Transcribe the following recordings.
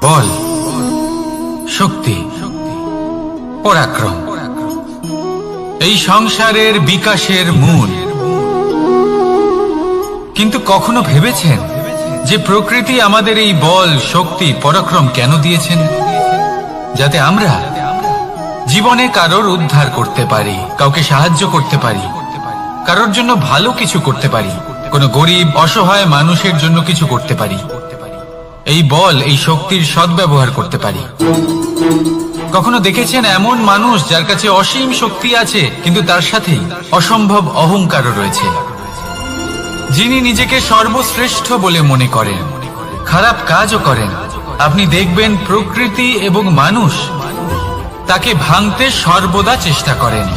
বল, শক্তি, পরাক্রম এই সংসারের বিকাশের মূল। কিন্তু কখনো ভেবেছেন যে প্রকৃতি আমাদের এই বল, শক্তি, পরাক্রম কেন দিয়েছেন? যাতে আমরা জীবনে কারোর উদ্ধার করতে পারি, কাউকে সাহায্য করতে পারি, কারোর জন্য ভালো কিছু করতে পারি, কোনো গরিব অসহায় মানুষের জন্য কিছু করতে পারি। এই বল, এই শক্তির সদ্ব্যবহার করতে পারি। কখনো দেখেছেন এমন মানুষ যার কাছে অসীম শক্তি আছে, কিন্তু তার সাথেই অসম্ভব অহংকারও রয়েছে? যিনি নিজেকে সর্বশ্রেষ্ঠ বলে মনে করেন, খারাপ কাজও করেন। আপনি দেখবেন প্রকৃতি এবং মানুষ তাকে ভাঙতে সর্বদা চেষ্টা করেন।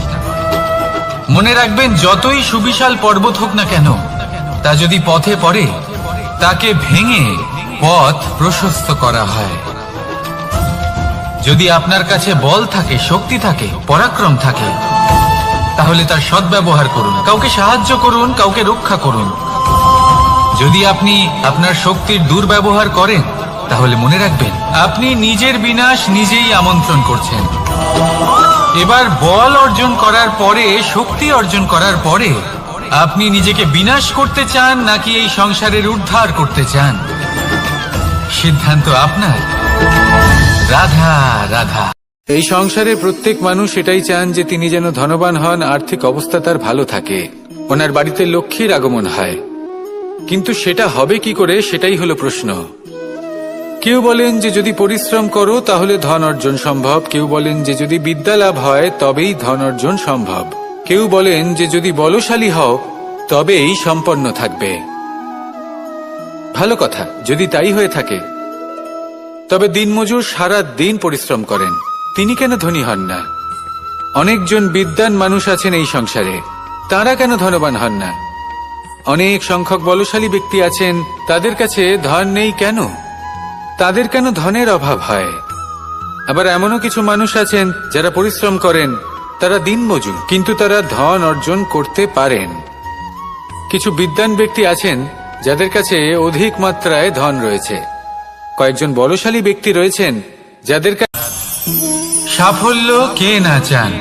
মনে রাখবেন, যতই সুবিশাল পর্বত হোক না কেন, তা যদি পথে পড়ে তাকে ভেঙে পথ প্রশস্ত করা হয়। যদি আপনার কাছে বল থাকে, শক্তি থাকে, পরাক্রম থাকে, তাহলে তার সদ্ব্যবহার করুন, কাউকে সাহায্য করুন, কাউকে রক্ষা করুন। যদি আপনি আপনার শক্তির দুর্ব্যবহার করেন, তাহলে মনে রাখবেন আপনি নিজের বিনাশ নিজেই আমন্ত্রণ করছেন। এবার বল অর্জন করার পরে, শক্তি অর্জন করার পরে আপনি নিজেকে বিনাশ করতে চান নাকি এই সংসারের উদ্ধার করতে চান? সিদ্ধান্ত আপনার। রাধা রাধা। এই সংসারে প্রত্যেক মানুষ এটাই চান যে তিনি যেন ধনবান হন, আর্থিক অবস্থা তার ভালো থাকে, ওনার বাড়িতে লক্ষ্মীর আগমন হয়। কিন্তু সেটা হবে কি করে, সেটাই হলো প্রশ্ন। কেউ বলেন যে যদি পরিশ্রম করো তাহলে ধন অর্জন সম্ভব, কেউ বলেন যে যদি বিদ্যা লাভ হয় তবেই ধন অর্জন সম্ভব, কেউ বলেন যে যদি বলশালী হও তবেই সম্পন্ন থাকবে। ভালো কথা, যদি তাই হয়ে থাকে, তবে দিনমজুর সারা দিন পরিশ্রম করেন, তিনি কেন ধনী হন না? অনেকজন বিদ্বান মানুষ আছেন এই সংসারে, তারা কেন ধনবান হন না? অনেক সংখ্যক বলশালী ব্যক্তি আছেন, তাদের কাছে ধন নেই কেন? তাদের কেন ধনের অভাব হয়? আবার এমনও কিছু মানুষ আছেন যারা পরিশ্রম করেন, তারা দিনমজুর, কিন্তু তারা ধন অর্জন করতে পারেন। কিছু বিদ্বান ব্যক্তি আছেন যাদের কাছে অধিক মাত্রায় ধন রয়েছে, কয়েকজন বলশালী ব্যক্তি রয়েছেন যাদের সাফল্য কে না চান?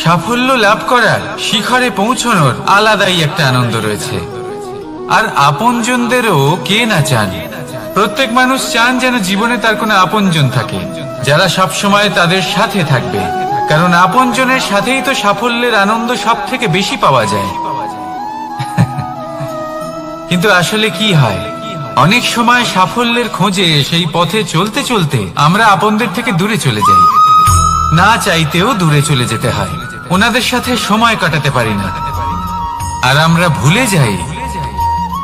সাফল্য লাভ করার, শিখরে পৌঁছানোর আলাদাই একটা আনন্দ রয়েছে। আর আপনজনদেরও কে না চান? প্রত্যেক মানুষ চান যেন জীবনে তার কোনো আপনজন থাকে, যারা সবসময় তাদের সাথে থাকবে, কারণ আপনজনের সাথেই তো সাফল্যের আনন্দ সব থেকে বেশি পাওয়া যায়। কিন্তু আসলে কি হয়, অনেক সময় সাফল্যের খোঁজে সেই পথে চলতে চলতে আমরা আপনদের থেকে দূরে চলে যাই। না চাইতেও দূরে চলে যেতে হয়, ওনাদের সাথে সময় কাটাতে পারি না। আর আমরা ভুলে যাই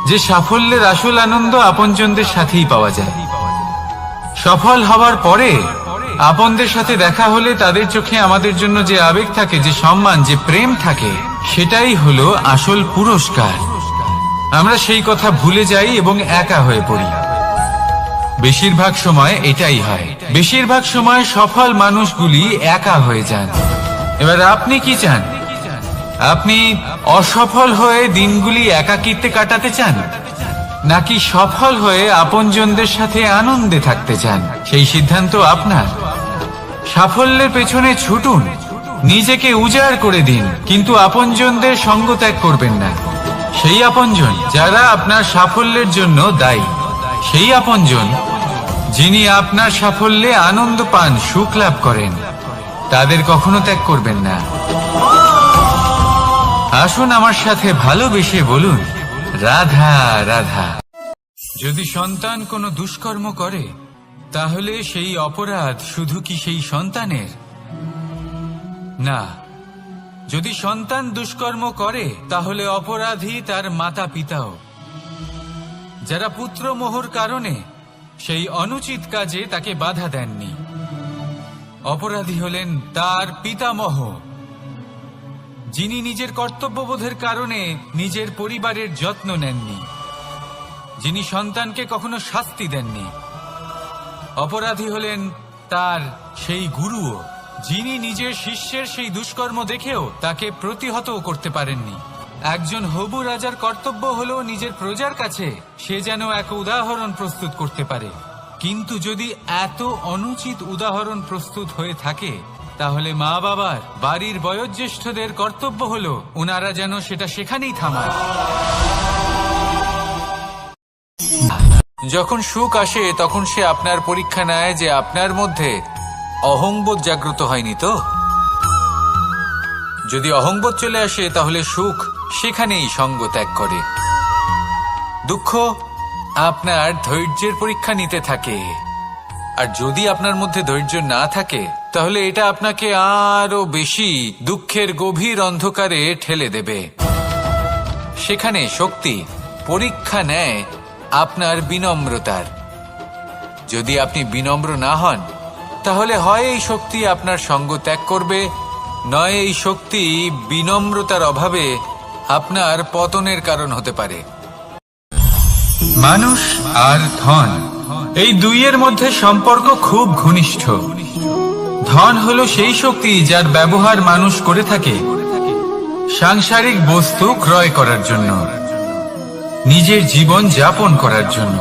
যে সাফল্যের আসল আনন্দ আপনজনদের সাথেই পাওয়া যায়। সফল হওয়ার পরে আপনদের সাথে দেখা হলে তাদের চোখে আমাদের জন্য যে আবেগ থাকে, যে সম্মান, যে প্রেম থাকে, সেটাই হলো আসল পুরস্কার। আমরা সেই কথা ভুলে যাই এবং একা হয়ে পড়ি। বেশিরভাগ সময় এটাই হয়, বেশিরভাগ সময় সফল মানুষগুলি একা হয়ে যান। এবার আপনি কি চান? আপনি অসফল হয়ে দিনগুলি একাকিত্বে কাটাতে চান, নাকি সফল হয়ে আপনজনদের সাথে আনন্দে থাকতে চান? সেই সিদ্ধান্ত আপনার। সাফল্যের পেছনে ছুটুন, নিজেকে উজাড় করে দিন, কিন্তু আপনজনদের সঙ্গ ত্যাগ করবেন না। সেই আপনজন যারা আপনার সাফল্যের জন্য দায়ী, সেই আপনজন যিনি আপনার সাফল্যে আনন্দ পান, সুখ লাভ করেন, তাদের কখনো ত্যাগ করবেন না। আসুন আমার সাথে ভালোবেসে বলুন, রাধা রাধা। যদি সন্তান কোনো দুষ্কর্ম করে, তাহলে সেই অপরাধ শুধু কি সেই সন্তানের? না, যদি সন্তান দুষ্কর্ম করে তাহলে অপরাধী তার মাতা পিতাও, যারা পুত্রমোহর কারণে সেই অনুচিত কাজে তাকে বাধা দেননি। অপরাধী হলেন তার পিতামহ, যিনি নিজের কর্তব্যবোধের কারণে নিজের পরিবারের যত্ন নেননি, যিনি সন্তানকে কখনো শাস্তি দেননি। অপরাধী হলেন তার সেই গুরুও, যিনি নিজের শিষ্যের সেই দুষ্কর্ম দেখেও তাকে প্রতিহতও করতে পারেননি। একজন হবু রাজার কর্তব্য হলো নিজের প্রজার কাছে সে যেন এক উদাহরণ প্রস্তুত করতে পারে, কিন্তু যদি এত অনুচিত উদাহরণ প্রস্তুত হয়ে থাকে, তাহলে মা বাবার, বাড়ির বয়োজ্যেষ্ঠদের কর্তব্য হলো ওনারা যেন সেটা সেখানেই থামায়। যখন সুখ আসে তখন সে আপনার পরীক্ষা নেয় যে আপনার মধ্যে অহংবোধ জাগ্রত হয়নি তো। যদি অহংবোধ চলে আসে তাহলে সুখ সেখানেই সঙ্গ ত্যাগ করে। দুঃখ আপনার ধৈর্যের পরীক্ষা নিতে থাকে, আর যদি আপনার মধ্যে ধৈর্য না থাকে তাহলে এটা আপনাকে আরো বেশি দুঃখের গভীর অন্ধকারে ঠেলে দেবে। সেখানে শক্তি পরীক্ষা নেয় আপনার বিনম্রতার। যদি আপনি বিনম্র না হন তাহলে হয় এই শক্তি আপনার সঙ্গ ত্যাগ করবে, নয় এই শক্তি বিনম্রতার অভাবে আপনার পতনের কারণ হতে পারে। মানুষ আর ধন, এই দুইয়ের মধ্যে সম্পর্ক খুব ঘনিষ্ঠ। ধন হলো সেই শক্তি যার ব্যবহার মানুষ করে থাকে সাংসারিক বস্তু ক্রয় করার জন্য, নিজের জীবন যাপন করার জন্য।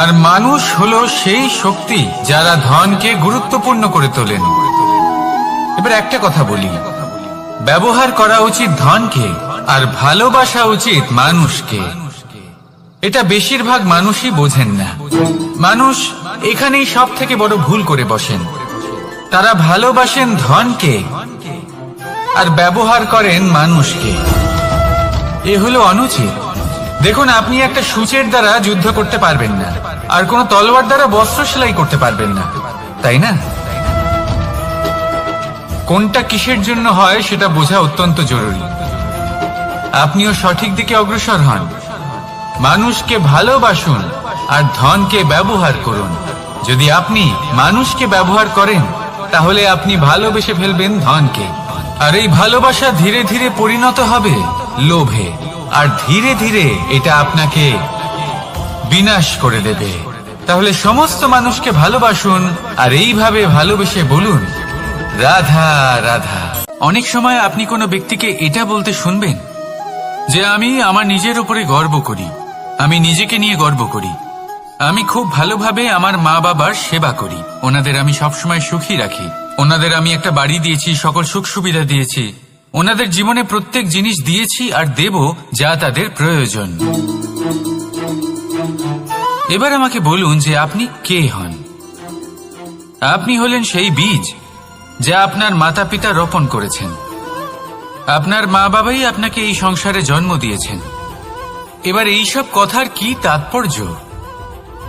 আর মানুষ হলো সেই শক্তি যারা ধনকে গুরুত্বপূর্ণ করে তোলেন। এবার একটা কথা বলি, ব্যবহার করা উচিত ধনকে আর ভালোবাসা উচিত মানুষকে। এটা বেশিরভাগ মানুষই বোঝেন না। মানুষ এখানেই সব থেকে বড় ভুল করে বসেন। তারা ভালোবাসেন ধনকে আর ব্যবহার করেন মানুষকে। এ হলো অনুচিত। দেখুন, আপনি একটা সূচের দ্বারা যুদ্ধ করতে পারবেন না, আর কোন তলোয়ার দ্বারা বস্ত্র সেলাই করতে পারবেন না, তাই না? কোনটা কিসের জন্য হয় সেটা বোঝা অত্যন্ত জরুরি। আপনিও সঠিক দিকে অগ্রসর হন। মানুষকে ভালোবাসুন আর ধনকে ব্যবহার করুন। যদি আপনি মানুষকে ব্যবহার করেন তাহলে আপনি ভালোবেসে ফেলবেন ধনকে, আর এই ভালোবাসা ধীরে ধীরে পরিণত হবে লোভে, আর ধীরে ধীরে এটা আপনাকে বিনাশ করে দেবে। তাহলে সমস্ত মানুষকে ভালোবাসুন আর এইভাবে ভালোবেসে বলুন, রাধা রাধা। অনেক সময় আপনি কোনো ব্যক্তিকে এটা বলতে শুনবেন যে আমি আমার নিজের উপরে গর্ব করি, আমি নিজেকে নিয়ে গর্ব করি, আমি খুব ভালোভাবে আমার মা বাবার সেবা করি, ওনাদের আমি সবসময় সুখী রাখি, ওনাদের আমি একটা বাড়ি দিয়েছি, সকল সুখ সুবিধা দিয়েছি, ওনাদের জীবনে প্রত্যেক জিনিস দিয়েছি আর দেব যা তাদের প্রয়োজন। এবার আমাকে বলুন যে আপনি কে হন? আপনি হলেন সেই বীজ যা আপনার মাতা পিতা রোপণ করেছেন। আপনার মা বাবাই আপনাকে এই সংসারে জন্ম দিয়েছেন। এবার এইসব কথার কি তাৎপর্য?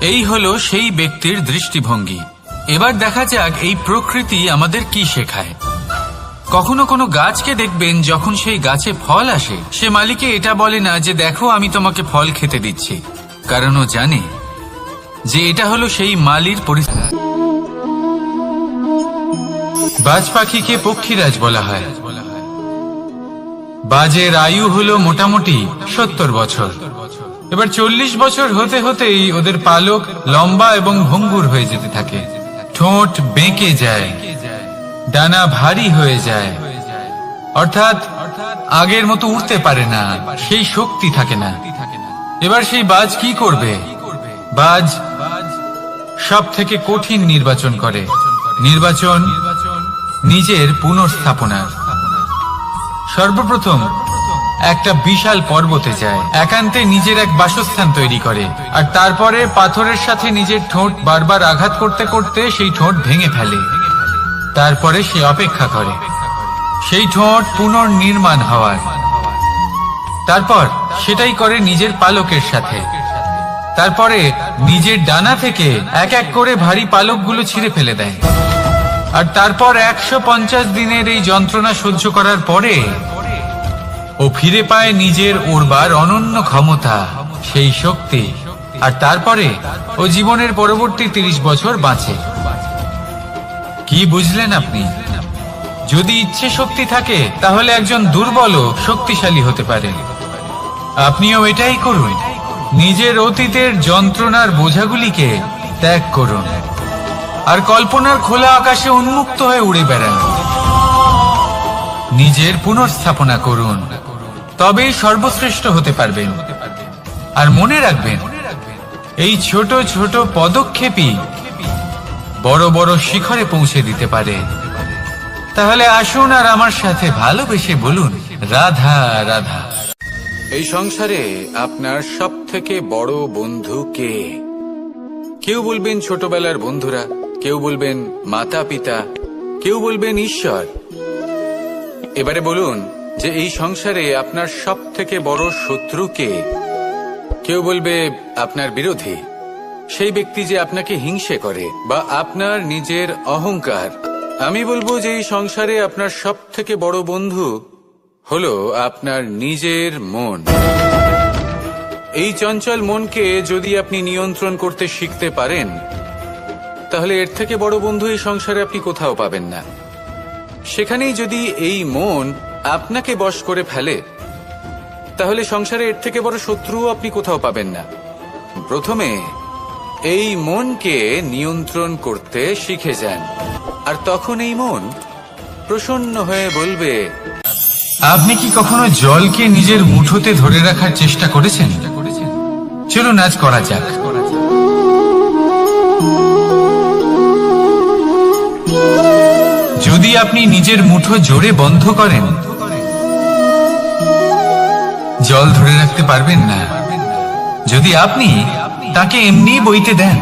এই হলো সেই ব্যক্তির দৃষ্টিভঙ্গি। এবার দেখা যাক এই প্রকৃতি আমাদের কি শেখায়। কখনো কোনো গাছকে দেখবেন, যখন সেই গাছে ফল আসে সে মালিকে এটা বলে না যে দেখো আমি তোমাকে ফল খেতে দিচ্ছি, কারণ ও জানে যে এটা হলো সেই মালির পরিস্থিতি। বাজ পাখিকে পক্ষীরাজ বলা হয়। বাজের আয়ু হলো মোটামুটি 70 বছর। এবার 40 বছর হতে হতেই ওদের পালক লম্বা এবং ভঙ্গুর হয়ে যেতে থাকে, ঠোঁট বেঁকে যায়, ডানা ভারী হয়ে যায়, অর্থাৎ আগের মতো উঠতে পারে না, সেই শক্তি থাকে না। এবার সেই বাজ কি করবে? বাজ সব থেকে কঠিন নির্বাচন করে, নির্বাচন নিজের পুনর্স্থাপনা। সর্বপ্রথম একটা বিশাল পর্বতে যায়, একান্তে নিজের এক বাসস্থান তৈরি করে, আর তারপরে পাথরের সাথে নিজের ঠোঁট বারবার আঘাত করতে করতে সেই ঠোঁট ভেঙে ফেলে। তারপরে সে অপেক্ষা করে সেই ঠোঁট পুনর্নির্মাণ হওয়ার। তারপর সেটাই করে নিজের পালকের সাথে। তারপরে নিজের ডানা থেকে এক এক করে ভারী পালকগুলো ছিঁড়ে ফেলে দেয়। আর তারপর 150 দিনের এই যন্ত্রণা সহ্য করার পরে ও ফিরে পায় নিজের উড়বার অনন্য ক্ষমতা, সেই শক্তি। আর তারপরে ও জীবনের পরবর্তী 30 বছর বাঁচে। কি বুঝলেন আপনি? যদি ইচ্ছে শক্তি থাকে তাহলে একজন দুর্বলও শক্তিশালী হতে পারে। আপনিও এটাই করুন, নিজের অতীতের যন্ত্রণার বোঝাগুলিকে ত্যাগ করুন আর কল্পনার খোলা আকাশে উন্মুক্ত হয়ে উড়ে বেড়ান। নিজের পুনর্স্থাপনা করুন, তবেই সর্বশ্রেষ্ঠ হতে পারবেন। আর মনে রাখবেন, এই ছোট ছোট পদক্ষেপই বড় বড় শিখরে পৌঁছে দিতে পারে। তাহলে আসুন আর আমার সাথে ভালোবেসে বলুন, রাধা রাধা। এই সংসারে আপনার সব থেকে বড় বন্ধু কে? কেউ বলবেন ছোটবেলার বন্ধুরা, কেউ বলবেন মাতা পিতা, কেউ বলবেন ঈশ্বর। এবারে বলুন যে এই সংসারে আপনার সব থেকে বড় শত্রু কে? কেউ বলবে আপনার বিরোধী, সেই ব্যক্তি যে আপনাকে হিংসে করে, বা আপনার নিজের অহংকার। আমি বলবো যে এই সংসারে আপনার সব থেকে বড় বন্ধু হলো আপনার নিজের মন। এই চঞ্চল মনকে যদি আপনি নিয়ন্ত্রণ করতে শিখতে পারেন, তাহলে এর থেকে বড় বন্ধু এই সংসারে আপনি কোথাও পাবেন না। সেখানেই যদি এই মন আপনাকে বশ করে ফেলে, তাহলে সংসারে এর থেকে বড় শত্রুও আপনি কোথাও পাবেন না। প্রথমে এই মনকে নিয়ন্ত্রণ করতে শিখে যান, আর তখন এই মন প্রসন্ন হয়ে বলবে। আপনি কি কখনো জলকে নিজের মুঠোতে ধরে রাখার চেষ্টা করেছেন? চলুন আজ করা যাক। যদি আপনি নিজের মুঠো জোরে বন্ধ করেন, জল ধরে রাখতে পারবেন না। যদি আপনি তাকে এমনি বইতে দেন,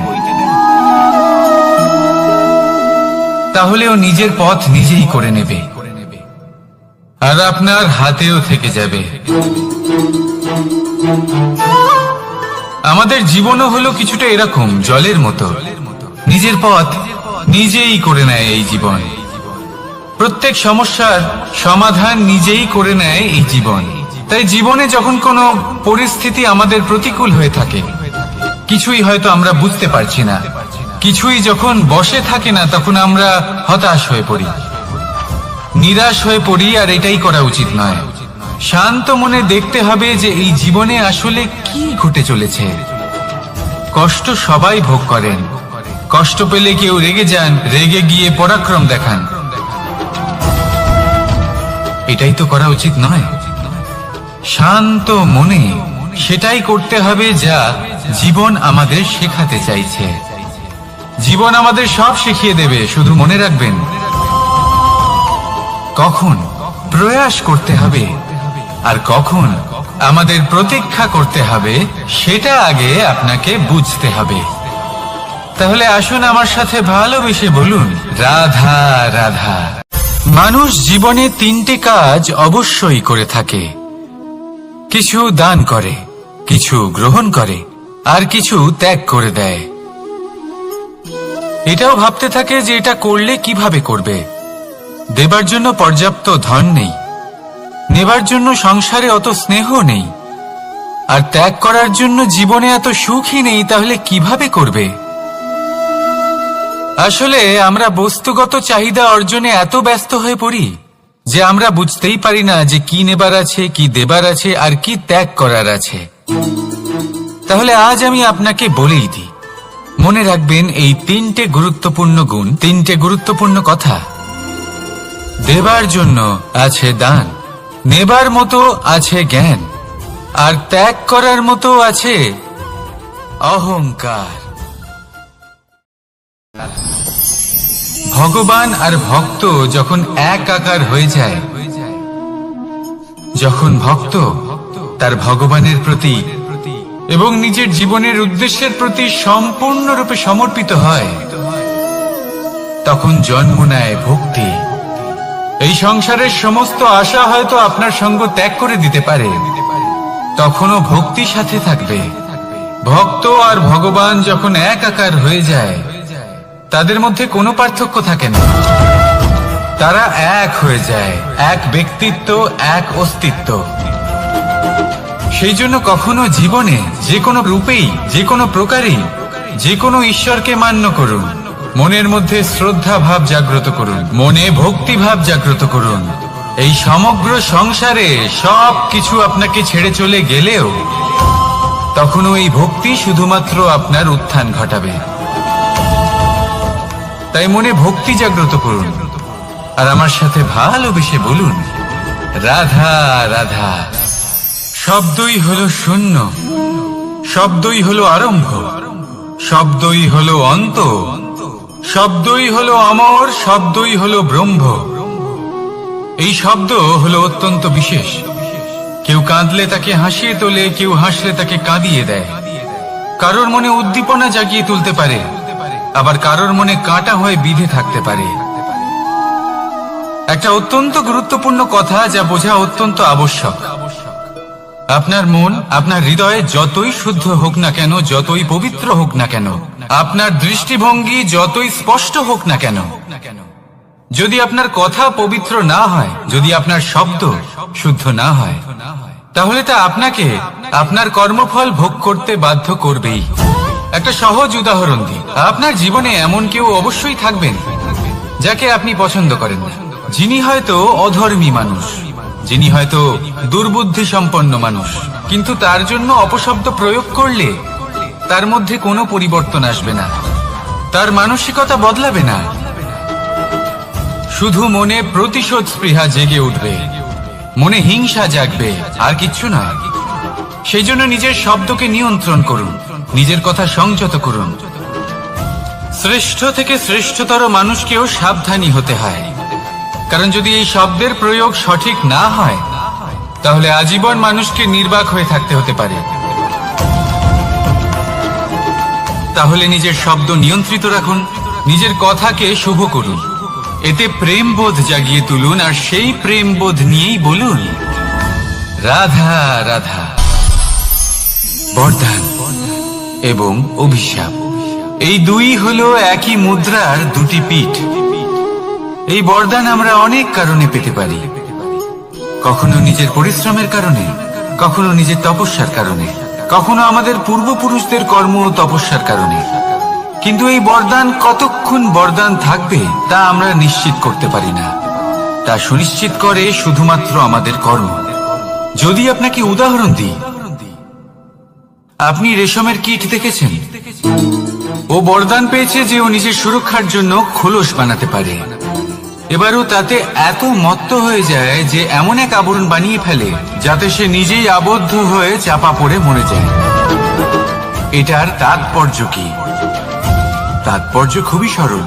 তাহলে ও নিজের পথ নিজেই করে নেবে, আর আপনার হাতেও থেকে যাবে। আমাদের জীবনও হলো কিছুটা এরকম, জলের মতো। নিজের পথ নিজেই করে নেয় এই জীবন। প্রত্যেক সমস্যার সমাধান নিজেই করে নেয় এই জীবন। তাই জীবনে যখন কোনো পরিস্থিতি আমাদের প্রতিকূল হয়ে থাকে, কিছুই হয়তো আমরা বুঝতে পারছি না, কিছুই যখন বসে থাকে না, তখন আমরা হতাশ হয়ে পড়ি, নিরাশ হয়ে পড়ি। আর এটাই করা উচিত নয়। শান্ত মনে দেখতে হবে যে এই জীবনে আসলে কি ঘটে চলেছে। কষ্ট সবাই ভোগ করেন। কষ্ট পেলে কেউ রেগে যান, রেগে গিয়ে পরাক্রম দেখান। এটাই তো করা উচিত নয়। শান্ত মনে সেটাই করতে হবে যা জীবন আমাদের শেখাতে চাইছে। জীবন আমাদের সব শিখিয়ে দেবে, শুধু মনে রাখবেন কখন প্রয়াস করতে হবে আর কখন আমাদের প্রতীক্ষা করতে হবে, সেটা আগে আপনাকে বুঝতে হবে। তাহলে আসুন আমার সাথে ভালোবেসে বলুন, রাধা রাধা। মানুষ জীবনে তিনটে কাজ অবশ্যই করে থাকে। কিছু দান করে, কিছু গ্রহণ করে, আর কিছু ত্যাগ করে দেয়। এটাও ভাবতে থাকে যে এটা করলে কিভাবে করবে। দেবার জন্য পর্যাপ্ত ধন নেই, নেবার জন্য সংসারে অত স্নেহ নেই, আর ত্যাগ করার জন্য জীবনে এত সুখই নেই, তাহলে কিভাবে করবে? আসলে আমরা বস্তুগত চাহিদা অর্জনে এত ব্যস্ত হয়ে পড়ি যে আমরা বুঝতেই পারি না যে কি নেবার আছে, কি দেবার আছে, আর কি ত্যাগ করার আছে। তাহলে আজ আমি আপনাকে বলেই দিই, মনে রাখবেন এই তিনটে গুরুত্বপূর্ণ গুণ, তিনটে গুরুত্বপূর্ণ কথা। দেবার জন্য আছে দান, নেবার মতো আছে জ্ঞান, আর ত্যাগ করার মতো আছে অহংকার। ভগবান আর ভক্ত যখন একাকার হয়ে যায়, যখন ভক্ত তার ভগবানের প্রতি এবং নিজের জীবনের উদ্দেশ্যের প্রতি সম্পূর্ণরূপে সমর্পিত হয়, তখন জন্ম নেয় ভক্তি। এই সংসারের সমস্ত আশা হয়তো আপনার সঙ্গ ত্যাগ করে দিতে পারে, তখনও ভক্তি সাথে থাকবে। ভক্ত আর ভগবান যখন একাকার হয়ে যায়, তাদের মধ্যে কোনো পার্থক্য থাকে না। তারা এক হয়ে যায়, এক ব্যক্তিত্ব, এক অস্তিত্ব। সেই জন্য কখনো জীবনে যে কোনো রূপেই, যে কোনো প্রকারেই, যে কোনো ঈশ্বরকে মান্য করুন। মনের মধ্যে শ্রদ্ধা ভাব জাগ্রত করুন, মনে ভক্তি ভাব জাগ্রত করুন। এই সমগ্র সংসারে সব কিছু আপনাকে ছেড়ে চলে গেলেও তখনও এই ভক্তি শুধুমাত্র আপনার উত্থান ঘটাবে। তাই মনে ভক্তি জাগ্রত করুন, আর আমার সাথে ভালোবেসে বলুন, রাধা রাধা। শব্দই হলো শূন্য, শব্দই হলো আরম্ভ, শব্দই হলো অন্ত, শব্দই হলো অমর, শব্দই হলো ব্রহ্ম। এই শব্দ হলো অত্যন্ত বিশেষ। কেউ কাঁদলে তাকে হাসিয়ে তোলে, কেউ হাসলে তাকে কাঁদিয়ে দেয়। কারোর মনে উদ্দীপনা জাগিয়ে তুলতে পারে, আবার কারোর মনে কাঁটা হয়ে বিঁধে থাকতে পারে। একটা অত্যন্ত গুরুত্বপূর্ণ কথা যা বোঝা অত্যন্ত আবশ্যক। আপনার মন, আপনার হৃদয়ে যতই শুদ্ধ হোক না কেন, যতই পবিত্র হোক না কেন, আপনার দৃষ্টিভঙ্গি যতই স্পষ্ট হোক না কেন, যদি আপনার কথা পবিত্র না হয়, যদি আপনার শব্দ শুদ্ধ না হয়, তাহলে তা আপনাকে আপনার কর্মফল ভোগ করতে বাধ্য করবেই। একটা সহজ উদাহরণ দিই। আপনার জীবনে এমন কেউ অবশ্যই থাকবেন যাকে আপনি পছন্দ করেন না, যিনি হয়তো অধর্মী মানুষ, যিনি হয়তো দুর্বুদ্ধি সম্পন্ন মানুষ, কিন্তু তার জন্য অপশব্দ প্রয়োগ করলে তার মধ্যে কোনো পরিবর্তন আসবে না, তার মানসিকতা বদলাবে না, শুধু মনে প্রতিশোধ স্পৃহা জেগে উঠবে, মনে হিংসা জাগবে, আর কিচ্ছু না। সেই জন্য নিজের শব্দকে নিয়ন্ত্রণ করুন, নিজের কথা সংযত করুন। শ্রেষ্ঠ থেকে শ্রেষ্ঠতর মানুষকেও সাবধানী হতে হয়, কারণ যদি এই শব্দের প্রয়োগ সঠিক না হয়, তাহলে আজীবন মানুষকে নির্বাক হয়ে থাকতে হতে পারে। তাহলে নিজের শব্দ নিয়ন্ত্রিত রাখুন, নিজের কথাকে শুভ করুন, এতে প্রেমবোধ জাগিয়ে তুলুন, আর সেই প্রেমবোধ নিয়েই বলুন রাধা রাধা। বরদান এবং অভিশাপ, এই দুই হলো একই মুদ্রার দুটি পিঠ। এই বরদান আমরা অনেক কারণে পেতে পারি, কখনো নিজের পরিশ্রমের কারণে, কখনো নিজের তপস্যার কারণে, কখনো আমাদের পূর্বপুরুষদের কর্ম ও তপস্যার কারণে। কিন্তু এই বরদান কতক্ষণ বরদান থাকবে তা আমরা নিশ্চিত করতে পারি না, তা সুনিশ্চিত করে শুধুমাত্র আমাদের কর্ম। যদি আপনাকে উদাহরণ দিই, আপনি রেশমের কীট দেখেছেন? ও বরদান পেয়েছে যে ও নিজের সুরক্ষার জন্য খোলস বানাতে পারে। এবারও তাতে এত মত্ত হয়ে যায় যে এমন এক আবরণ বানিয়ে ফেলে যাতে সে নিজেই আবদ্ধ হয়ে চাপা পড়ে মরে যায়। এটার তাৎপর্য কি? তাৎপর্য খুবই সরল।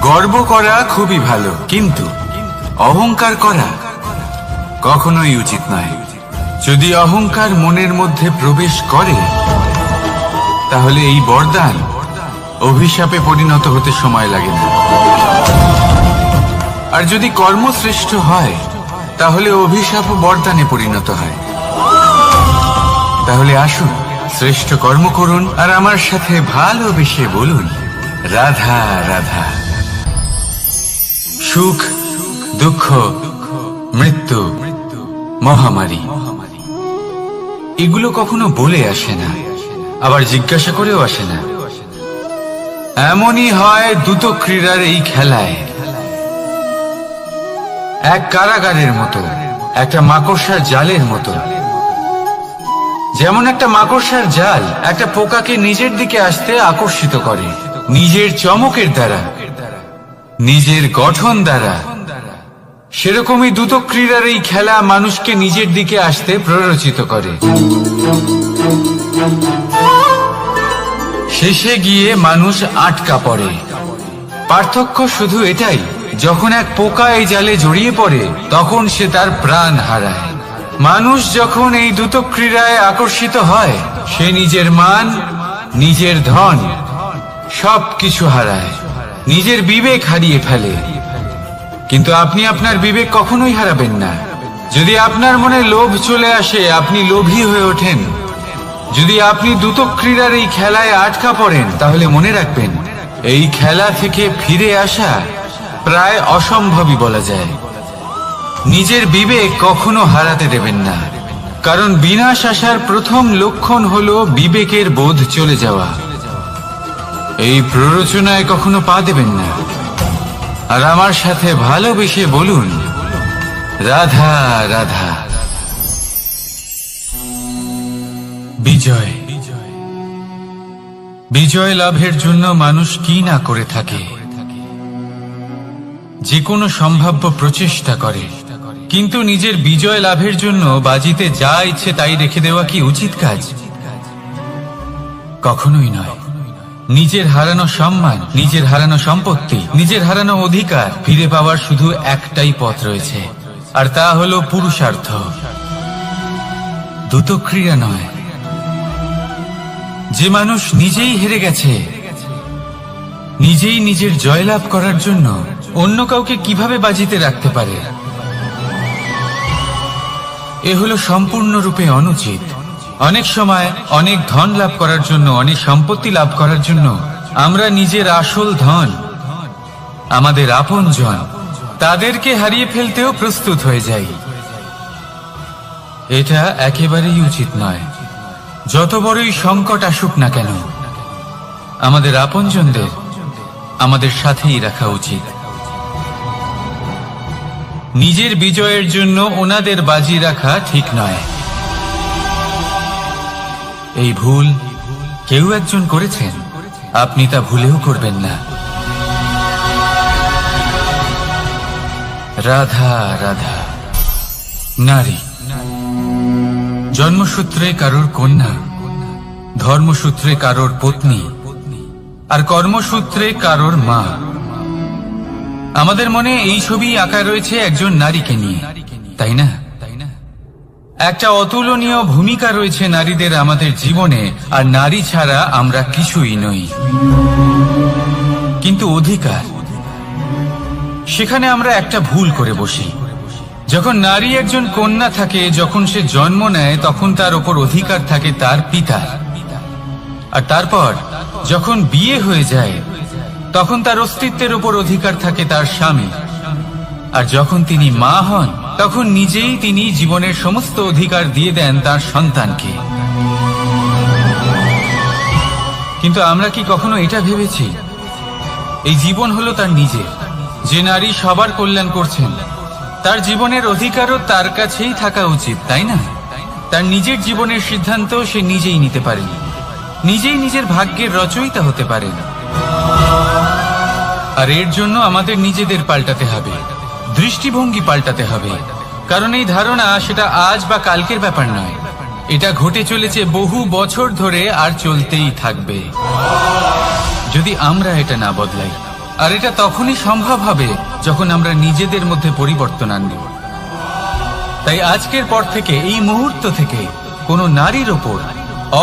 গর্ব করা খুবই ভালো, কিন্তু অহংকার করা কখনোই উচিত নয়। যদি অহংকার মনের মধ্যে প্রবেশ করে, তাহলে এই বরদান অভিশাপে পরিণত হতে সময় লাগে না। আর যদি কর্মশ্রেষ্ঠ হয়, তাহলে অভিশাপ বরদানে পরিণত হয়। তাহলে আসুন শ্রেষ্ঠ কর্ম করুন, আর আমার সাথে ভালোবেসে বলুন রাধা রাধা। সুখ, দুঃখ, মৃত্যু, মহামারী, এগুলো কখনো বলে আসে না, আবার জিজ্ঞাসা করেও আসে না। এমনই হয় দ্রুত ক্রীড়ার এই খেলায়। এক কারাগারের মতো, একটা মাকড়সার জালের মতো। যেমন একটা মাকড়সার জাল একটা পোকাকে নিজের দিকে আসতে আকর্ষিত করে নিজের চমকের দ্বারা, নিজের গঠন দ্বারা, সেরকমই দ্রুত ক্রীড়ার এই খেলা মানুষকে নিজের দিকে আসতে প্ররোচিত করে। শেষে গিয়ে মানুষ আটকা পড়ে। পার্থক্য শুধু এটাই, যখন এক পোকা এই জালে জড়িয়ে পড়ে তখন সে তার প্রাণ হারায়। মানুষ যখন এই দ্রুত ক্রীড়ায় আকর্ষিত হয়, সে নিজের মান, নিজের ধন সবকিছু হারায়, নিজের বিবেক হারিয়ে ফেলে। কিন্তু আপনি আপনার বিবেক কখনোই হারাবেন না। যদি আপনার মনে লোভ চলে আসে, আপনি লোভী হয়ে ওঠেন। যদি আপনি দ্রুত ক্রীড়ার এই খেলায় আটকা পড়েন, তাহলে মনে রাখবেন এই খেলা থেকে ফিরে আসা প্রায় অসম্ভবই বলা যায়। নিজের বিবেক কখনো হারাতে দেবেন না, কারণ বিনাশ আসার প্রথম লক্ষণ হলো বিবেকের বোধ চলে যাওয়া। এই প্ররোচনায় কখনো পা দেবেন না। আর আমার সাথে ভালোবেসে বলুন রাধা রাধা। বিজয়, বিজয় লাভের জন্য মানুষ কি না করে থাকে, যে কোনো সম্ভাব্য প্রচেষ্টা করে। কিন্তু নিজের বিজয় লাভের জন্য বাজিতে যা ইচ্ছে তাই রেখে দেওয়া কি উচিত কাজ? কখনোই নয়। নিজের হারানো সম্মান, নিজের হারানো সম্পত্তি, নিজের হারানো অধিকার ফিরে পাওয়ার শুধু একটাই পথ রয়েছে, আর তা হলো পুরুষার্থ, দ্রুতক্রিয়া নয়। যে মানুষ নিজেই হেরে গেছে, নিজেই নিজের জয়লাভ করার জন্য অন্য কাউকে কিভাবে বাজিতে রাখতে পারে, এ হলো সম্পূর্ণরূপে অনুচিত। অনেক সময় অনেক ধন লাভ করার জন্য, অনেক সম্পত্তি লাভ করার জন্য আমরা নিজের আসল ধন, আমাদের আপনজন, তাদেরকে হারিয়ে ফেলতেও প্রস্তুত হয়ে যাই। এটা একেবারেই উচিত নয়। যত বড়ই সংকট আসুক না কেন, আমাদের আপনজনদের আমাদের সাথেই রাখা উচিত। নিজের বিজয়ের জন্য ওনাদের বাজি রাখা ঠিক নয়। এই ভুল কেউ একজন করেছেন, আপনি তা ভুলেও করবেন না। রাধা রাধা। নারী জন্মসূত্রে কারোর কন্যা, ধর্মসূত্রে কারোর পত্নী, আর কর্মসূত্রে কারোর মা। আমাদের মনে এই ছবি আঁকা রয়েছে একজন নারীকে নিয়ে, তাই না? একটা অতুলনীয় ভূমিকা রয়েছে নারীদের আমাদের জীবনে, আর নারী ছাড়া আমরা কিছুই নই। কিন্তু অধিকার, সেখানে আমরা একটা ভুল করে বসি। যখন নারী একজন কন্যা থাকে, যখন সে জন্ম নেয়, তখন তার ওপর অধিকার থাকে তার পিতার। আর তারপর যখন বিয়ে হয়ে যায়, তখন তার অস্তিত্বের উপর অধিকার থাকে তার স্বামী। আর যখন তিনি মা হন, তখন নিজেই তিনি জীবনের সমস্ত অধিকার দিয়ে দেন তার সন্তানকে। কিন্তু আমরা কি কখনো এটা ভেবেছি এই জীবন হলো তার নিজের? যে নারী সবার কল্যাণ করছেন, তার জীবনের অধিকারও তার কাছেই থাকা উচিত, তাই না? তার নিজের জীবনের সিদ্ধান্ত সে নিজেই নিতে পারেন, নিজেই নিজের ভাগ্যের রচয়িতা হতে পারেন। আর এর জন্য আমাদের নিজেদের পাল্টাতে হবে, দৃষ্টিভঙ্গি পাল্টাতে হবে। কারণ এই ধারণা সেটা আজ বা কালকের ব্যাপার নয়, এটা ঘটে চলেছে বহু বছর ধরে, আর চলতেই থাকবে যদি আমরা এটা না বদলাই। আর এটা তখনই সম্ভব হবে যখন আমরা নিজেদের মধ্যে পরিবর্তন আনব। তাই আজকের পর থেকে, এই মুহূর্ত থেকে, কোনো নারীর ওপর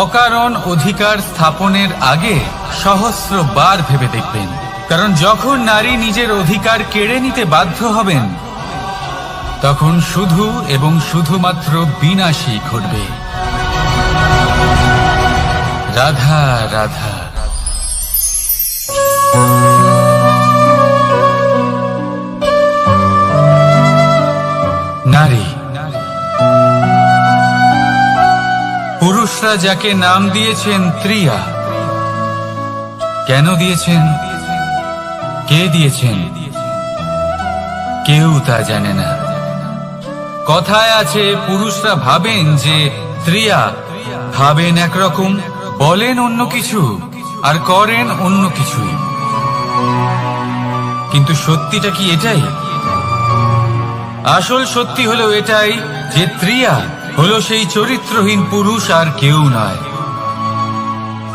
অকারণ অধিকার স্থাপনের আগে সহস্রবার ভেবে দেখবেন। কারণ যখন নারী নিজের অধিকার কেড়ে নিতে বাধ্য হবেন, তখন শুধু এবং শুধুমাত্র বিনাশই ঘটবে। রাধা রাধা। নারী, পুরুষরা যাকে নাম দিয়েছেন ত্রিয়া, কেন দিয়েছেন, কে দিয়েছেন, কেউ তা জানে না। কথায় আছে, পুরুষরা ভাবেন যে ত্রিয়া, ভাবেন একরকম, বলেন অন্য কিছু, আর করেন অন্য কিছুই। কিন্তু সত্যিটা কি এটাই? আসল সত্যি হলো এটাই যে ত্রিয়া হলো সেই চরিত্রহীন পুরুষ, আর কেউ নয়।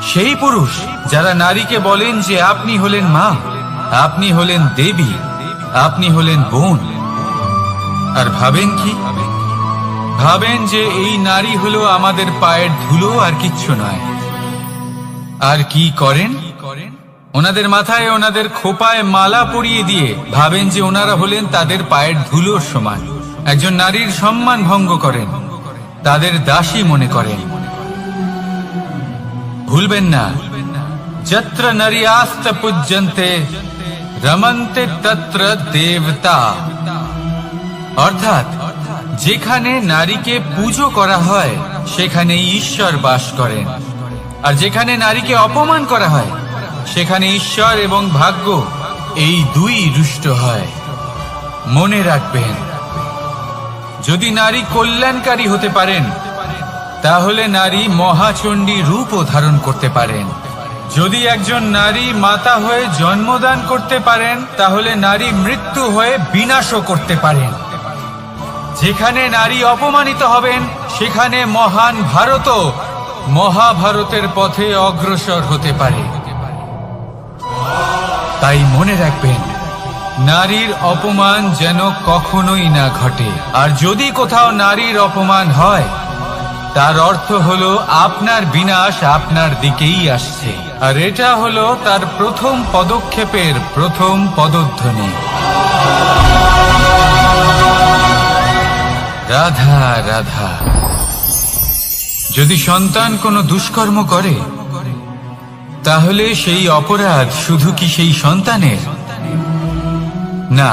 সেই পুরুষ যারা নারীকে বলেন যে আপনি হলেন মা, আপনি হলেন দেবী, আপনি হলেন বোন। আর ভাবেন কি? ভাবেন যে এই নারী হলো আমাদের পায়ের ধুলো, আর কিচ্ছু নয়। আর কি করেন? ওনাদের মাথায়, ওনাদের খোপায় মালা পরিয়ে দিয়ে ভাবেন যে ওনারা হলেন তাদের পায়ের ধুলোর সমান। একজন নারীর সম্মান ভঙ্গ করেন, তাদের দাসী মনে করেন। ভুলবেন না, যত্র নারীয়াস্ত পূজ্যন্তে রমন্তে তত্র দেবতা। অর্থাৎ যেখানে নারীকে পুজো করা হয়, সেখানে ঈশ্বর বাস করেন। আর যেখানে নারীকে অপমান করা হয়, সেখানে ঈশ্বর এবং ভাগ্য এই দুই রুষ্ট হয়। মনে রাখবেন, যদি নারী কল্যাণকারী হতে পারেন, তাহলে নারী মহাচণ্ডী রূপও ধারণ করতে পারেন। যদি একজন নারী মাতা হয়ে জন্মদান করতে পারেন, তাহলে নারী মৃত্যু হয়ে বিনাশও করতে পারেন। যেখানে নারী অপমানিত হবেন, সেখানে মহান ভারতও মহাভারতের পথে অগ্রসর হতে পারে। তাই মনে রাখবেন, নারীর অপমান যেন কখনোই না ঘটে। আর যদি কোথাও নারীর অপমান হয়, তার অর্থ হলো আপনার বিনাশ আপনার দিকেই আসছে। আর এটা হলো তার প্রথম পদক্ষেপের প্রথম পদধ্বনি। রাধা রাধা। যদি সন্তান কোনো দুষ্কর্ম করে, তাহলে সেই অপরাধ শুধু কি সেই সন্তানের? না,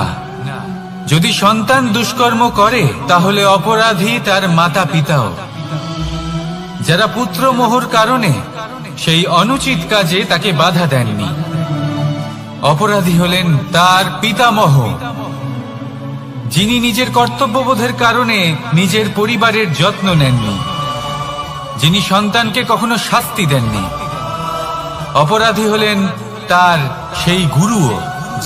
যদি সন্তান দুষ্কর্ম করে, তাহলে অপরাধী তার মাতা পিতাও, যারা পুত্রমোহর কারণে সেই অনুচিত কাজে তাকে বাধা দেননি। অপরাধী হলেন তার পিতামহ, যিনি নিজের কর্তব্যবোধের কারণে নিজের পরিবারের যত্ন নেননি, যিনি সন্তানকে কখনো শাস্তি দেননি। অপরাধী হলেন তার সেই গুরুও,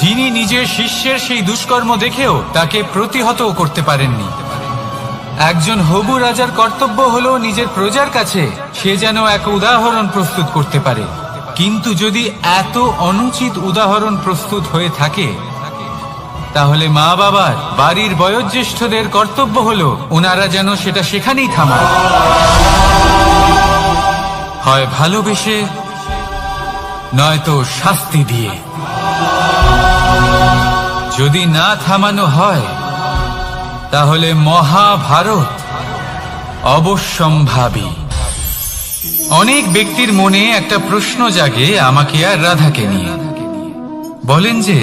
যিনি নিজের শিষ্যের সেই দুষ্কর্ম দেখেও তাকে প্রতিহত করতে পারেননি। একজন হবু রাজার কর্তব্য হলো নিজের প্রজার কাছে সে যেন এক উদাহরণ প্রস্তুত করতে পারে। কিন্তু যদি এত অনুচিত উদাহরণ প্রস্তুত হয়ে থাকে, তাহলে মা বাবার, বাড়ির বয়োজ্যেষ্ঠদের কর্তব্য হলো ওনারা যেন সেটা সেখানেই থামায়, হয় ভালোবেসে নয়তো শাস্তি দিয়ে। যদি না থামানো হয়, তাহলে মহাভারত অবশ্যম্ভাবী। অনেক ব্যক্তির মনে একটা প্রশ্ন জাগে আমাকে আর রাধাকে নিয়ে। বলেন যে,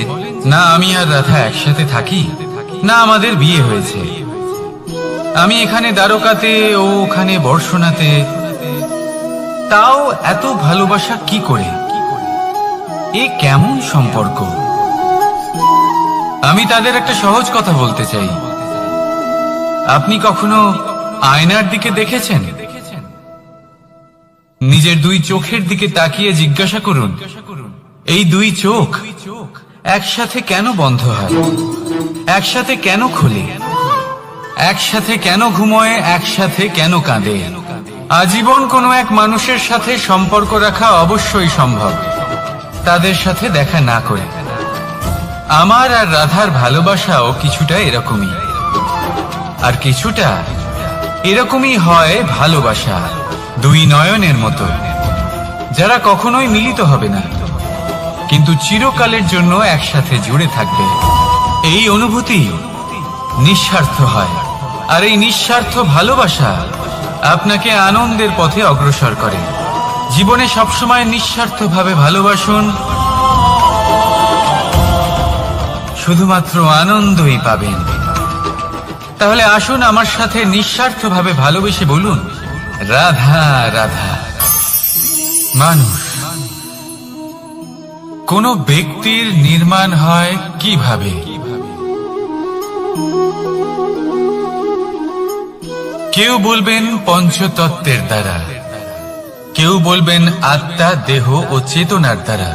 না আমি আর রাধা একসাথে থাকি, না আমাদের বিয়ে হয়েছে। আমি এখানে দ্বারকাতে, ও ওখানে বর্ষণাতে, তাও এত ভালোবাসা কি করে? এ কেমন সম্পর্ক? আমি তাদের একটা সহজ কথা বলতে চাই। আপনি কখনো আয়নার দিকে দেখেছেন? নিজের দুই চোখের দিকে তাকিয়ে জিজ্ঞাসা করুন, এই দুই চোখ একসাথে কেন বন্ধ হয়? একসাথে কেন খোলে? একসাথে কেন ঘুমোয়? একসাথে কেন কাঁদে? আজীবন কোনো এক মানুষের সাথে সম্পর্ক রাখা অবশ্যই সম্ভব, তাদের সাথে দেখা না করে। আমার আর রাধার ভালোবাসাও কিছুটা এরকমই, আর কিছুটা এরকমই হয় ভালোবাসা দুই নয়নের মতো, যারা কখনোই মিলিত হবে না, কিন্তু চিরকালের জন্য একসাথে জুড়ে থাকবে। এই অনুভূতি নিঃস্বার্থ হয়, আর এই নিঃস্বার্থ ভালোবাসা আপনাকে আনন্দের পথে অগ্রসর করে। জীবনে সবসময় নিঃস্বার্থভাবে ভালোবাসুন, শুধুমাত্র আনন্দই পাবেন। তাহলে আসুন আমার সাথে নিঃস্বার্থভাবে ভালোবেসে বলুন, রাধা রাধা। মানুষ, কোন ব্যক্তির নির্মাণ হয় কিভাবে? কেউ বলবেন পঞ্চতত্ত্বের দ্বারা, কেউ বলবেন আত্মা, দেহ ও চেতনার দ্বারা,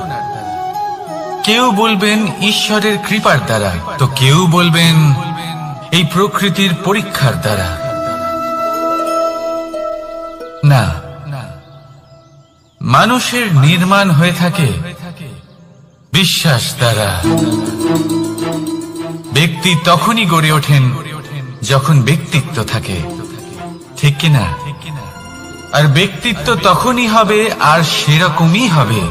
কেউ বলবেন ঈশ্বরের কৃপার দ্বারা, তো কেউ বলবেন এই প্রকৃতির পরীক্ষার দ্বারা। না, মানুষের নির্মাণ হয়ে থাকে বিশ্বাস দ্বারা। ব্যক্তি তখনই গড়ে ওঠেন যখন ব্যক্তিত্ব থাকে, ঠিক কিনা? আর ব্যক্তিত্ব তখনই হবে আর সেরকমই হবে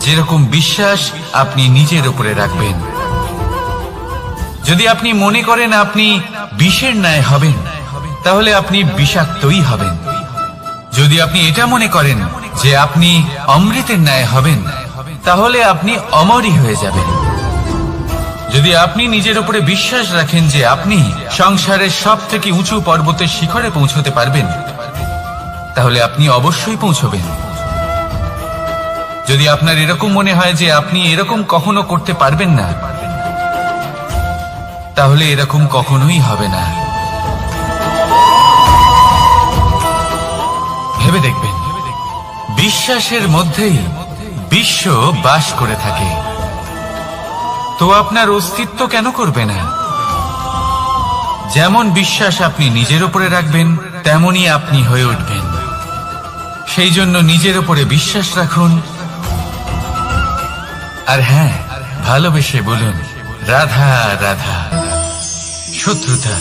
যেরকম বিশ্বাস আপনি নিজের উপরে রাখবেন। যদি আপনি মনে করেন আপনি বিষের ন্যায় হবেন, তাহলে আপনি বিষাক্তই হবেন। যদি আপনি এটা মনে করেন যে আপনি অমৃতের ন্যায় হবেন, তাহলে আপনি অমরই হয়ে যাবেন। যদি আপনি নিজের উপরে বিশ্বাস রাখেন যে আপনি সংসারের সব থেকে উঁচু পর্বতের শিখরে পৌঁছতে পারবেন, তাহলে আপনি অবশ্যই পৌঁছবেন। যদি আপনার এরকম মনে হয় যে আপনি এরকম কখনো করতে পারবেন না, তাহলে এরকম কখনোই হবে না। ভেবে দেখবেন, বিশ্বাসের মধ্যেই বিশ্ব বাস করে থাকে, তো আপনার অস্তিত্ব কেন করবে না? যেমন বিশ্বাস আপনি নিজের উপরে রাখবেন, তেমনই আপনি হয়ে উঠবেন। সেই জন্য নিজের উপরে বিশ্বাস রাখুন, আর হ্যাঁ, ভালোবেসে বলুন রাধা রাধা। শত্রুতা,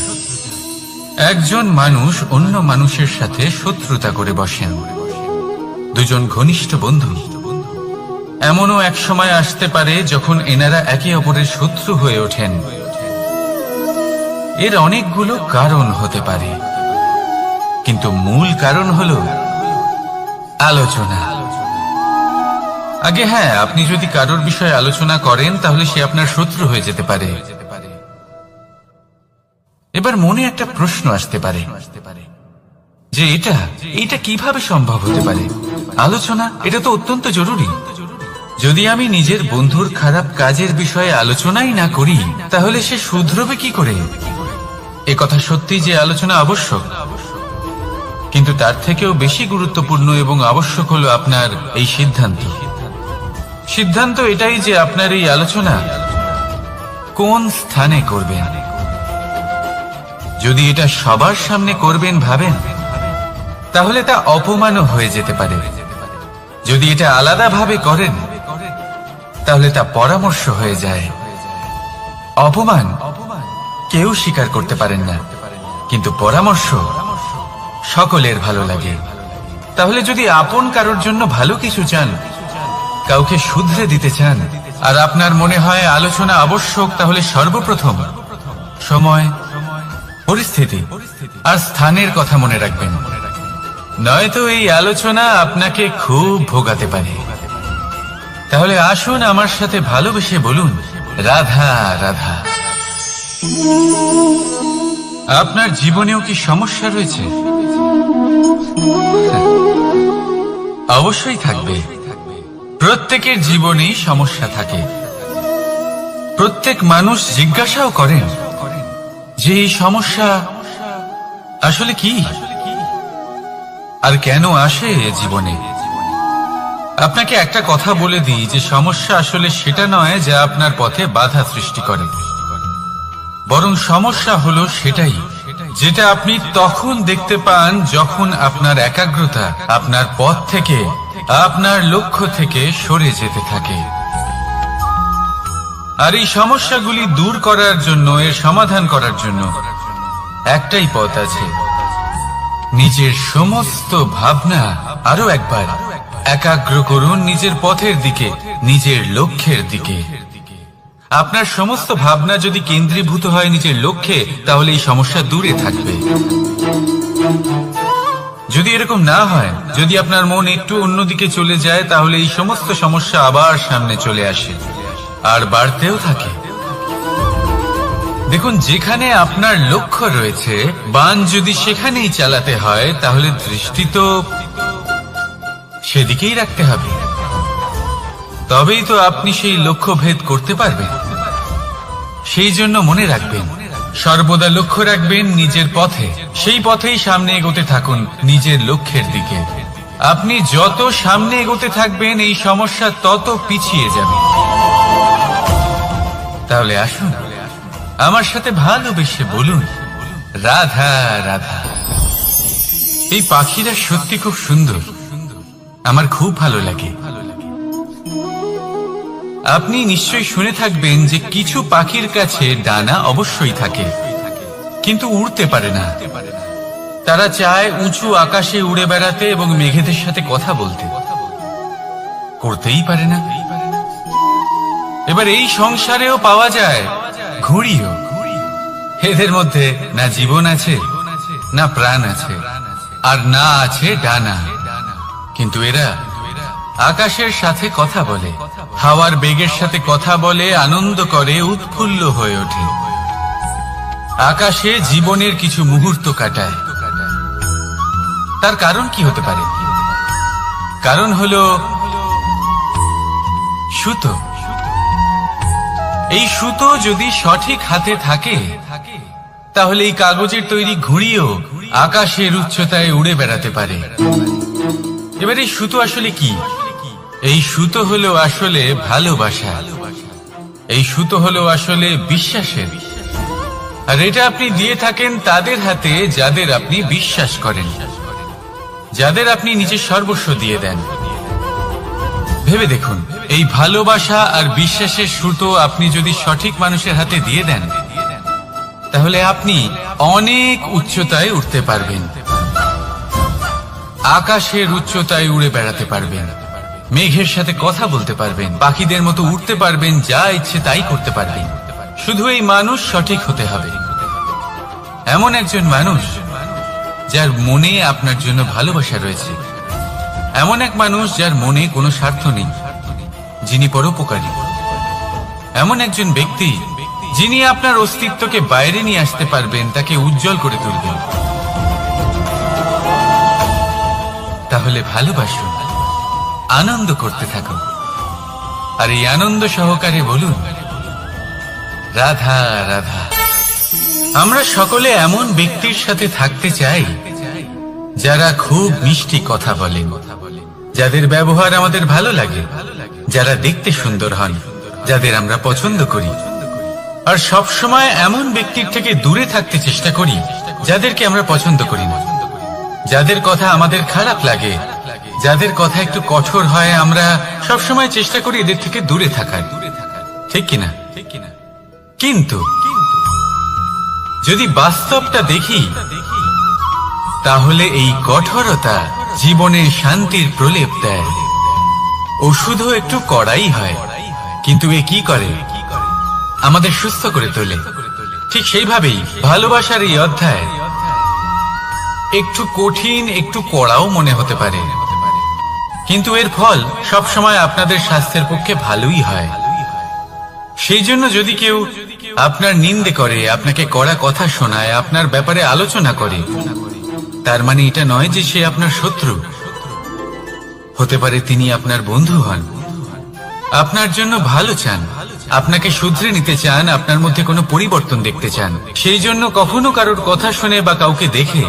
একজন মানুষ অন্য মানুষের সাথে শত্রুতা করে বসেন। দুজন ঘনিষ্ঠ বন্ধু, এমনও এক সময় আসতে পারে যখন এনারা একে অপরের শত্রু হয়ে ওঠেন। এর অনেকগুলো কারণ হতে পারে, কিন্তু মূল কারণ হলো আলোচনা। আগে হ্যাঁ, আপনি যদি কারোর বিষয়ে আলোচনা করেন তাহলে সে আপনার শত্রু হয়ে যেতে পারে। এবার মনে একটা প্রশ্ন আসতে পারে যে এটা কিভাবে সম্ভব হতে পারে? আলোচনা, এটা তো অত্যন্ত জরুরি। যদি আমি নিজের বন্ধুর খারাপ কাজের বিষয়ে আলোচনাই না করি তাহলে সে শুধরবে কি করে? এ কথা সত্যি যে আলোচনা আবশ্যক, কিন্তু তার থেকেও বেশি গুরুত্বপূর্ণ এবং আবশ্যক হলো আপনার এই সিদ্ধান্ত এটাই যে আপনার এই আলোচনা কোন স্থানে করবেন। যদি এটা সবার সামনে করবেন ভাবেন, তাহলে তা অপমানও হয়ে যেতে পারে। যদি এটা আলাদাভাবে করেন তাহলে তা পরামর্শ হয়ে যায়। অপমান কেউ স্বীকার করতে পারেন না, কিন্তু পরামর্শ সকলের ভালো লাগে। তাহলে যদি আপন কারোর জন্য ভালো কিছু চান, কাউকে শুধরে দিতে চান, আর আপনার মনে হয় আলোচনা আবশ্যক, তাহলে সর্বপ্রথম সময়, পরিস্থিতি আর স্থানের কথা মনে রাখবেন। নয়তো এই আলোচনা আপনাকে খুব ভোগাতে পারে। তাহলে আসুন আমার সাথে ভালোবেসে বলুন রাধা রাধা। আপনার জীবনেও কি সমস্যা রয়েছে? অবশ্যই থাকবে। প্রত্যেকের জীবনেই সমস্যা থাকে। প্রত্যেক মানুষ জিজ্ঞাসাও করেন যে এই সমস্যা আসলে কি আর কেন আসে জীবনে। আপনাকে একটা কথা বলে দিই যে সমস্যা আসলে সেটা নয় যা আপনার পথে বাধা সৃষ্টি করে, বরং সমস্যা হলো সেটাই যেটা আপনি তখন দেখতে পান যখন আপনার একাগ্রতা আপনার পথ থেকে, আপনার লক্ষ্য থেকে সরে যেতে থাকে। আর এই সমস্যাগুলি দূর করার জন্য, এর সমাধান করার জন্য একটাই পথ আছে। নিজের সমস্ত ভাবনা আরো একবার একাগ্র করুন নিজের পথের দিকে, নিজের লক্ষ্যের দিকে। আপনার সমস্ত ভাবনা যদি কেন্দ্রীভূত হয় নিজের লক্ষ্যে, তাহলে এই সমস্যা দূরে থাকবে। যদি এরকম না হয়, যদি আপনার মন একটু অন্যদিকে চলে যায়, তাহলে এই সমস্ত সমস্যা আবার সামনে চলে আসে আর বাড়তেও থাকে। দেখুন, যেখানে আপনার লক্ষ্য রয়েছে, বাণ যদি সেখানেই চালাতে হয়, তাহলে দৃষ্টি তো সেদিকেই রাখতে হবে। তবেই তো আপনি সেই লক্ষ্য ভেদ করতে পারবেন। সেই জন্য মনে রাখবেন, সর্বদা লক্ষ্য রাখবেন নিজের পথে, সেই পথেই সামনে এগোতে থাকুন নিজের লক্ষ্যের দিকে। আপনি যত সামনে এগোতে থাকবেন এই সমস্যা তত পিছিয়ে যাবে। তাহলে আসুন আমার সাথে ভালোবেসে বলুন রাধা রাধা। এই পাখিরা সত্যি খুব সুন্দর, আমার খুব ভালো লাগে। আপনি নিশ্চয়ই শুনে থাকবেন যে কিছু পাখির কাছে ডানা অবশ্যই থাকে, কিন্তু উড়তে পারে না। তারা চায় উঁচু আকাশে উড়ে বেড়াতে এবং মেঘেদের সাথে কথা বলতে, করতেই পারে না। এবার এই সংসারেও পাওয়া যায় ঘুড়িও। এদের মধ্যে না জীবন আছে, না প্রাণ আছে, আর না আছে ডানা, কিন্তু এরা আকাশের সাথে কথা বলে, হাওয়ার বেগের সাথে কথা বলে, আনন্দ করে, উৎফুল্ল হয়ে ওঠে। আকাশে জীবনের কিছু মুহূর্ত কাটায়। তার কারণ কি হতে পারে? কারণ হলো সুতো। এই সুতো যদি সঠিক হাতে থাকে, তাহলে এই কাগজের তৈরি ঘুড়িও আকাশের উচ্চতায় উড়ে বেড়াতে পারে। এবার এই সুতো আসলে কি? এই সুতো হলো আসলে ভালোবাসা। এই সুতো হলো আসলে বিশ্বাসের। আর এটা আপনি দিয়ে থাকেন তাদের হাতে যাদের আপনি বিশ্বাস করেন, যাদের আপনি নিজের সর্বস্ব দিয়ে দেন। ভেবে দেখুন, এই ভালোবাসা আর বিশ্বাসের সুতো আপনি যদি সঠিক মানুষের হাতে দিয়ে দেন, তাহলে আপনি অনেক উচ্চতায় উঠতে পারবেন, আকাশের উচ্চতায় উড়ে বেড়াতে পারবেন, মেঘের সাথে কথা বলতে পারবেন, পাখিদের মতো উঠতে পারবেন, যা ইচ্ছে তাই করতে পারবেন। শুধু এই মানুষ সঠিক হতে হবে, এমন একজন মানুষ যার মনে আপনার জন্য ভালোবাসা রয়েছে, এমন এক মানুষ যার মনে কোনো স্বার্থ নেই, যিনি পরোপকারী, এমন একজন ব্যক্তি যিনি আপনার অস্তিত্বকে বাইরে নিয়ে আসতে পারবেন, তাকে উজ্জ্বল করে তুলবেন। তাহলে ভালোবাসুন, আনন্দ করতে থাকুন, আর এই আনন্দ সহকারে বলুন, রাধা রাধা। আমরা সকলে এমন ব্যক্তির সাথে থাকতে চাই যারা খুব মিষ্টি কথা বলেন, যাদের ব্যবহার আমাদের ভালো লাগে, যারা দেখতে সুন্দর হন, যাদের আমরা পছন্দ করি। আর সব সময় এমন ব্যক্তির থেকে দূরে থাকতে চেষ্টা করি যাদেরকে আমরা পছন্দ করি না, যাদের কথা আমাদের খারাপ লাগে, যাদের কথা একটু কঠোর হয়। আমরা সব সময় চেষ্টা করি এদের থেকে দূরে থাকার, ঠিক কিনা? কিন্তু যদি বাস্তবটা দেখি, তাহলে এই কঠোরতা জীবনে শান্তির প্রলেপ দেয়। ওষুধও একটু কড়াই হয়, কিন্তু এ কি করে? আমাদের সুস্থ করে তোলে। ঠিক সেইভাবেই ভালোবাসার এই অধ্যায় একটু কঠিন, একটু কড়াও মনে হতে পারে, কিন্তু এর ফল সবসময় আপনাদের স্বাস্থ্যের পক্ষে ভালোই হয়। সেই জন্য যদি কেউ আপনার নিন্দে করে, আপনাকে কড়া কথা শোনায়, আপনার ব্যাপারে আলোচনা করে, তার মানে এটা নয় যে সে আপনার শত্রু। হতে পারে তিনি আপনার বন্ধু হন, আপনার জন্য ভালো চান, আপনাকে শুধরে নিতে চান, আপনার মধ্যে কোনো পরিবর্তন দেখতে চান। সেই জন্য কখনো কারোর কথা শুনে বা কাউকে দেখে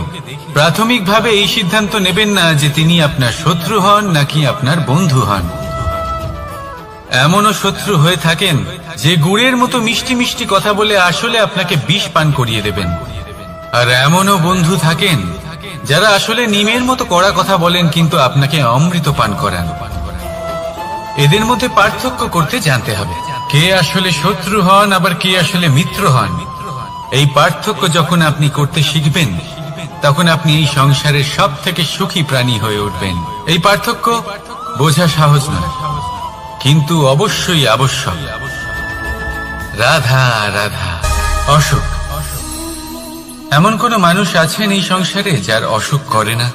প্রাথমিকভাবে এই সিদ্ধান্ত নেবেন না যে তিনি আপনার শত্রু হন নাকি আপনার বন্ধু হন। এমনও শত্রু হয়ে থাকেন যে গুড়ের মতো মিষ্টি মিষ্টি কথা বলে আসলে আপনাকে বিষ পান করিয়ে দেবেন, আর এমনও বন্ধু থাকেন যারা আসলে নিমের মতো কড়া কথা বলেন কিন্তু আপনাকে অমৃত পান করান। এদের মধ্যে পার্থক্য করতে জানতে হবে, কে আসলে শত্রু হন আবার কে আসলে মিত্র হন। এই পার্থক্য যখন আপনি করতে শিখবেন, তখন আপনি এই সংসারের সব থেকে সুখী প্রাণী হয়ে উঠবেন। এই পার্থক্য বোঝা সহজ নয়, কিন্তু অবশ্যই আবশ্যক। রাধা রাধা। অসুখ। এমন কোন মানুষ আছেন এই সংসারে যার অসুখ করে না?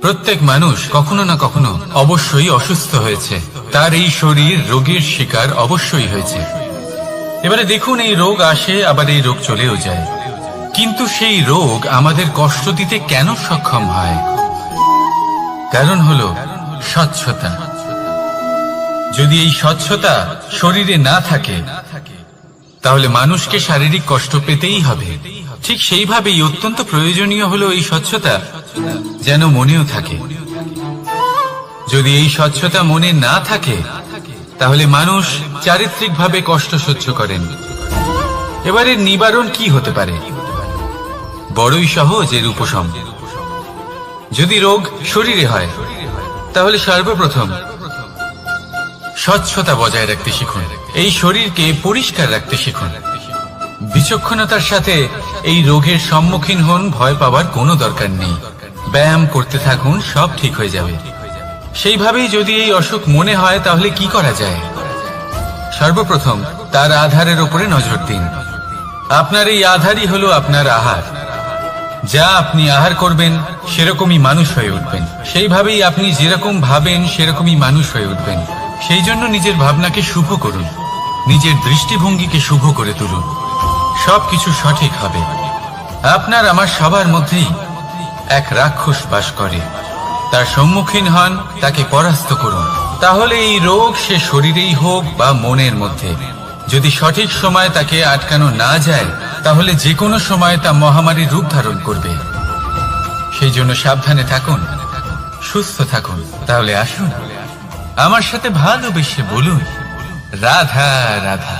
প্রত্যেক মানুষ কখনো না কখনো অবশ্যই অসুস্থ হয়েছে, তার এই শরীর রোগের শিকার অবশ্যই হয়েছে। এবারে দেখুন, এই রোগ আসে আবার এই রোগ চলেও যায়, কিন্তু সেই রোগ আমাদের কষ্ট দিতে কেন সক্ষম হয়? কারণ হলো স্বচ্ছতা। যদি এই স্বচ্ছতা শরীরে না থাকে, তাহলে মানুষকে শারীরিক কষ্ট পেতেই হবে। ঠিক সেইভাবেই অত্যন্ত প্রয়োজনীয় হলো এই স্বচ্ছতা যেন মনেও থাকে। যদি এই স্বচ্ছতা মনে না থাকে, তাহলে মানুষ চারিত্রিকভাবে কষ্ট সহ্য করেন। এবারে নিবারণ কি হতে পারে? বড়ই সহজ এর উপশম। যদি রোগ শরীরে হয়, তাহলে সর্বপ্রথম স্বচ্ছতা বজায় রাখতে শিখুন, এই শরীরকে পরিষ্কার রাখতে শিখুন। বিচক্ষণতার সাথে এই রোগের সম্মুখীন হন, ভয় পাওয়ার কোনো দরকার নেই। ব্যায়াম করতে থাকুন, সব ঠিক হয়ে যাবে। সেইভাবেই যদি এই অসুখ মনে হয়, তাহলে কি করা যায়? সর্বপ্রথম তার আধারের উপরে নজর দিন। আপনার এই আধারই হলো আপনার আহার। যা আপনি আহার করবেন, সেরকমই মানুষ হয়ে উঠবেন। সেইভাবেই আপনি যেরকম ভাবেন, সেরকমই মানুষ হয়ে উঠবেন। সেই জন্য নিজের ভাবনাকে শুভ করুন, নিজের দৃষ্টিভঙ্গিকে শুভ করে তুলুন, সবকিছু সঠিক হবে। আপনার আমার সবার মধ্যেই এক রাক্ষস বাস করে, তার সম্মুখীন হন, তাকে পরাস্ত করুন। তাহলে এই রোগ সে শরীরেই হোক বা মনের মধ্যে, যদি সঠিক সময় তাকে আটকানো না যায়, তাহলে যে কোনো সময় তা মহামারীর রূপ ধারণ করবে। সেই জন্য সাবধানে থাকুন, সুস্থ থাকুন। তাহলে আসুন আমার সাথে ভালোবেসে বলুন, রাধা রাধা।